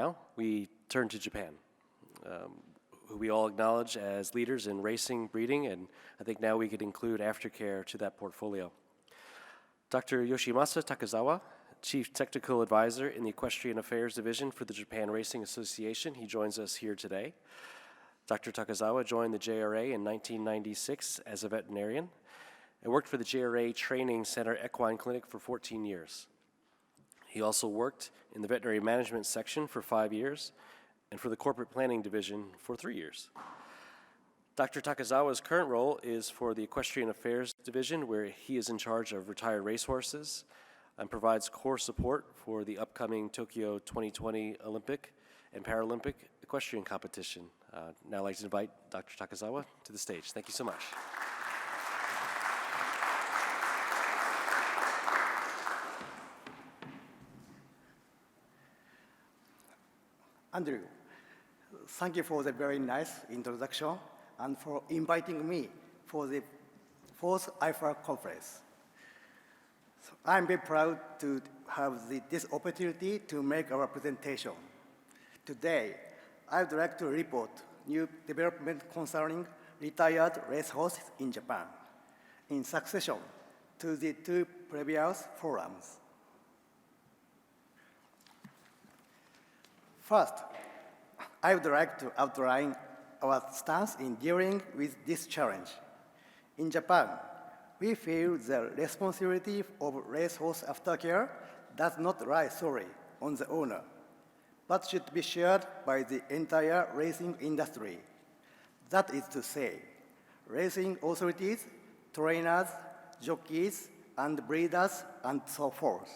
now, we turn to Japan, who we all acknowledge as leaders in racing, breeding, and I think now we could include aftercare to that portfolio. Dr. Yoshimasa Takizawa, Chief Technical Advisor in the Equestrian Affairs Division for the Japan Racing Association. He joins us here today. Dr. Takizawa joined the JRA in 1996 as a veterinarian and worked for the JRA Training Center Equine Clinic for 14 years. He also worked in the veterinary management section for 5 years and for the corporate planning division for 3 years. Dr. Takizawa's current role is for the Equestrian Affairs Division, where he is in charge of retired racehorses and provides core support for the upcoming Tokyo 2020 Olympic and Paralympic equestrian competition. Now I'd like to invite Dr. Takizawa to the stage. Thank you so much. Andrew, thank you for the very nice introduction and for inviting me for the 4th IFAR conference. So I'm very proud to have this opportunity to make our presentation. Today, I would like to report new development concerning retired racehorses in Japan in succession to the 2 previous forums. First, I would like to outline our stance in dealing with this challenge. In Japan, we feel the responsibility of racehorse aftercare does not lie solely on the owner, but should be shared by the entire racing industry. That is to say, racing authorities, trainers, jockeys, and breeders, and so forth.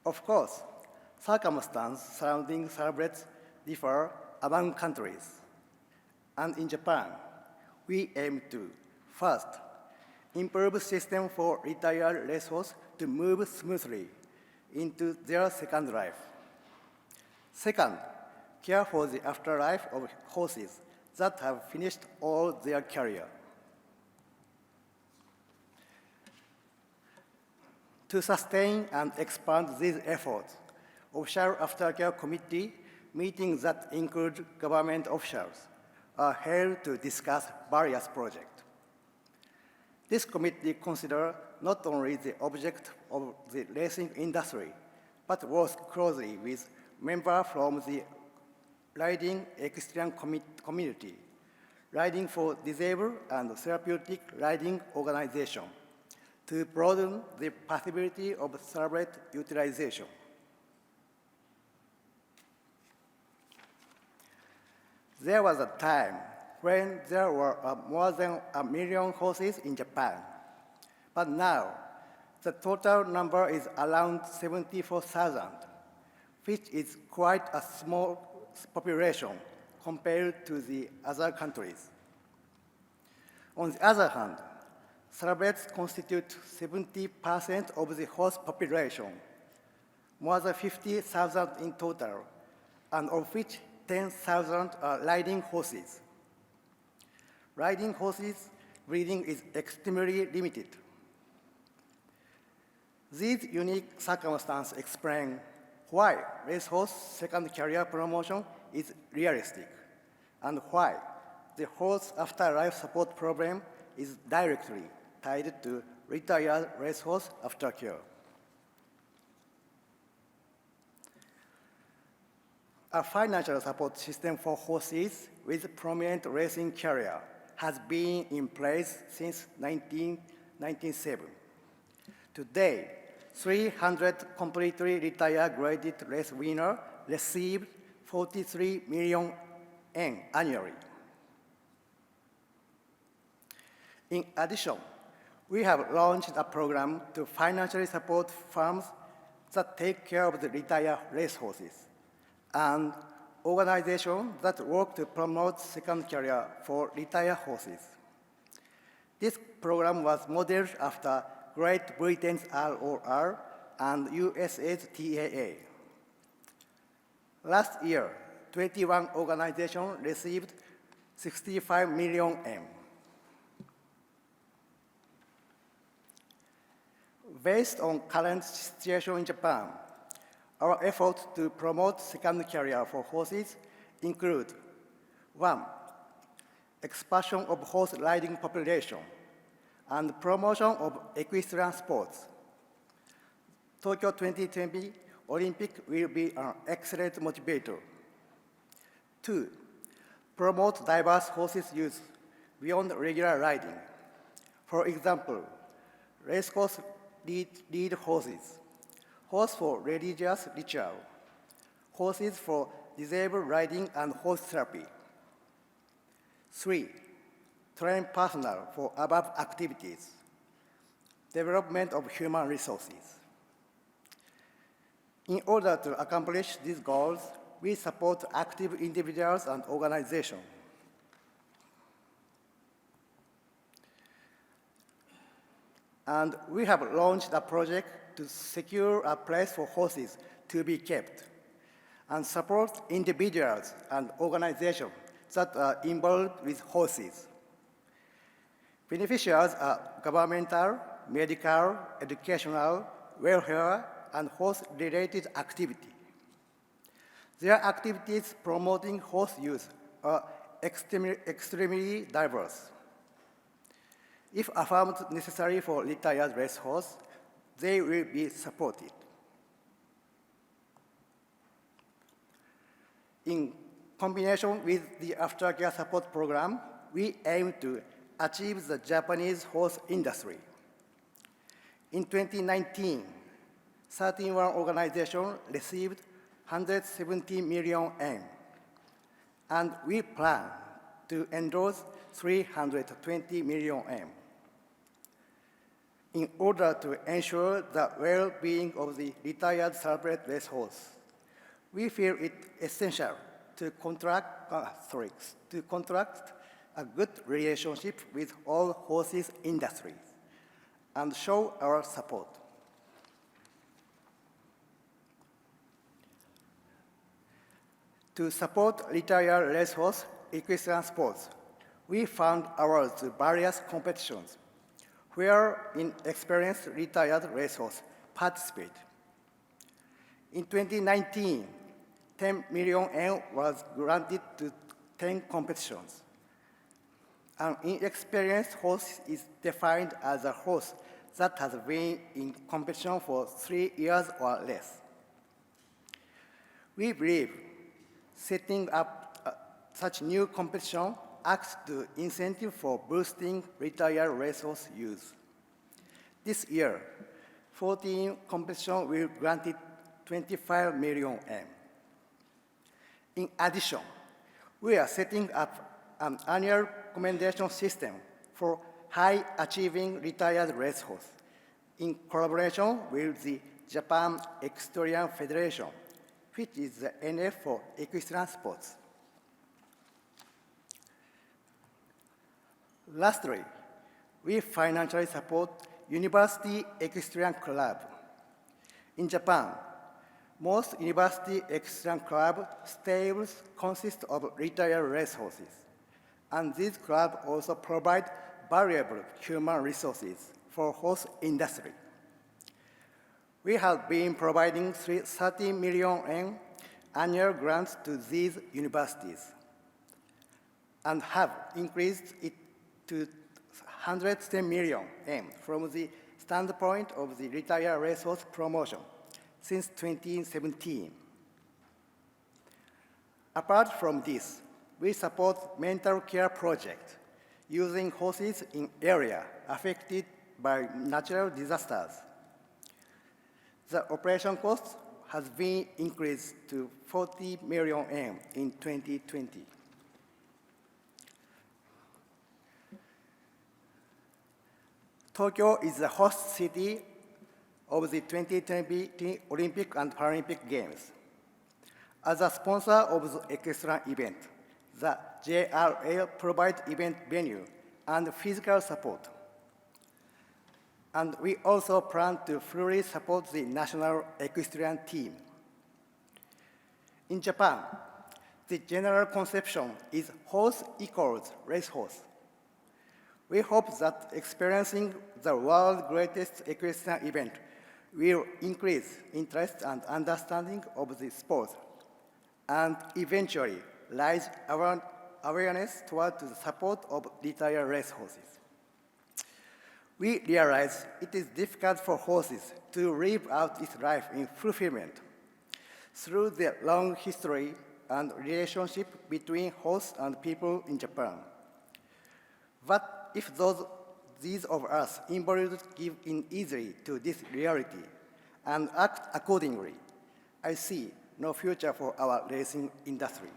Of course, circumstances surrounding thoroughbreds differ among countries. And in Japan, we aim to, first, improve system for retired racehorses to move smoothly into their second life. Second, care for the afterlife of horses that have finished all their career. To sustain and expand these efforts, Official Aftercare Committee meetings that include government officials are held to discuss various projects. This committee considers not only the object of the racing industry, but works closely with members from the riding equestrian community, Riding for Disabled and Therapeutic Riding Organization, to broaden the possibility of thoroughbred utilization. There was a time when there were more than 1 million horses in Japan, but now the total number is around 74,000, which is quite a small population compared to the other countries. On the other hand, thoroughbreds constitute 70% of the horse population, more than 50,000 in total, and of which 10,000 are riding horses. Riding horses breeding is extremely limited. These unique circumstances explain why racehorse second career promotion is realistic and why the horse afterlife support program is directly tied to retired racehorse aftercare. A financial support system for horses with prominent racing career has been in place since 1997. Today, 300 completely retired graded race winners receive 43 million yen annually. In addition, we have launched a program to financially support farms that take care of the retired racehorses and organizations that work to promote second career for retired horses. This program was modeled after Great Britain's ROR and USA's TAA. Last year, 21 organizations received 65 million yen. Based on current situation in Japan, Our efforts to promote second career for horses include 1. Expansion of horse riding population and promotion of equestrian sports. Tokyo 2020 Olympic will be an excellent motivator. 2. Promote diverse horses use beyond regular riding. For example, racehorse lead horses, horse for religious ritual, horses for disabled riding and horse therapy. 3. Train personnel for above activities. Development of human resources. In order to accomplish these goals, we support active individuals and organizations. And we have launched a project to secure a place for horses to be kept and support individuals and organizations that are involved with horses. Beneficiaries are governmental, medical, educational, welfare, and horse-related activity. Their activities promoting horse use are extremely diverse. If affirmed necessary for retired racehorse, they will be supported. In combination with the Aftercare support program, we aim to achieve the Japanese horse industry. In 2019, 31 organizations received 170 million yen, and we plan to endorse 320 million yen. In order to ensure the well-being of the retired thoroughbred racehorse, we feel it essential to contract a good relationship with all horses industries and show our support. To support retired racehorse equestrian sports, we fund awards to various competitions where inexperienced retired racehorse participate. In 2019, 10 million yen was granted to 10 competitions. An inexperienced horse is defined as a horse that has been in competition for 3 years or less. We believe setting up such new competition acts to incentive for boosting retired racehorse use. This year, 14 competitions will grant 25 million yen. In addition, we are setting up an annual commendation system for high-achieving retired racehorse in collaboration with the Japan Equestrian Federation, which is the NF for equestrian sports. Lastly, we financially support University Equestrian Club. In Japan, most university equestrian club stables consist of retired racehorses, and these clubs also provide valuable human resources for horse industry. We have been providing 30 million yen annual grants to these universities and have increased it to 110 million yen from the standpoint of the retired racehorse promotion since 2017. Apart from this, we support mental care projects using horses in areas affected by natural disasters. The operation cost has been increased to 40 million yen in 2020. Tokyo is the host city of the 2020 Olympic and Paralympic Games. As a sponsor of the equestrian event, the JRA provides event venue and physical support. And we also plan to fully support the national equestrian team. In Japan, the general conception is horse equals racehorse. We hope that experiencing the world's greatest equestrian event will increase interest and understanding of the sport and eventually raise awareness toward the support of retired racehorses. We realize it is difficult for horses to live out its life in fulfillment through the long history and relationship between horse and people in Japan. But if these of us involved give in easily to this reality and act accordingly, I see no future for our racing industry.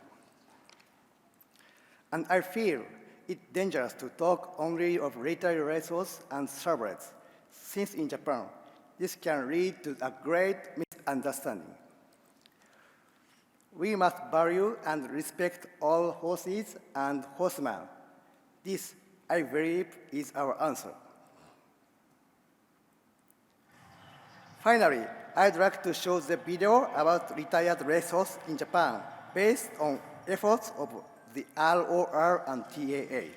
And I feel it dangerous to talk only of retired racehorses and thoroughbreds, since in Japan, this can lead to a great misunderstanding. We must value and respect all horses and horsemen. This, I believe, is our answer. Finally, I'd like to show the video about retired racehorses in Japan based on efforts of the ROR and TAA.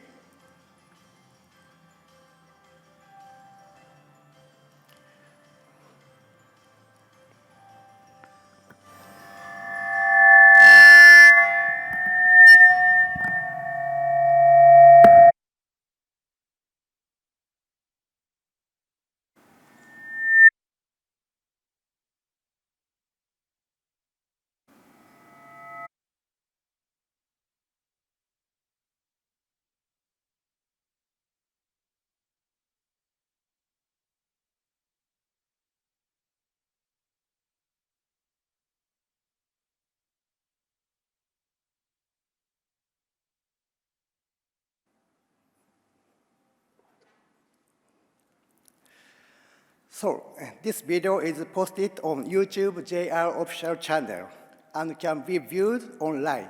So, this video is posted on YouTube JR official channel and can be viewed online.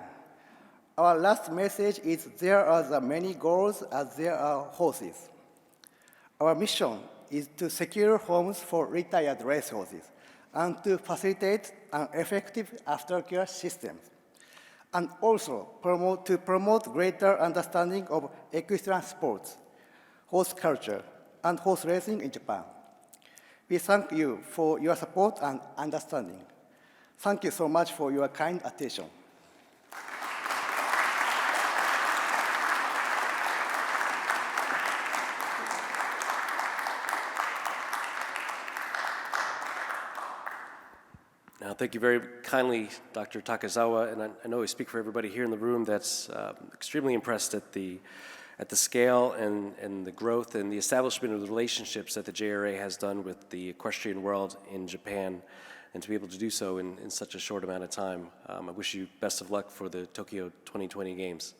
Our last message is there are as many goals as there are horses. Our mission is to secure homes for retired racehorses and to facilitate an effective aftercare system, and also to promote greater understanding of equestrian sports, horse culture, and horse racing in Japan. We thank you for your support and understanding. Thank you so much for your kind attention. Now, thank you very kindly, Dr. Takizawa, and I know I speak for everybody here in the room that's extremely impressed at the scale and the growth and the establishment of the relationships that the JRA has done with the equestrian world in Japan, and to be able to do so in such a short amount of time. I wish you best of luck for the Tokyo 2020 Games.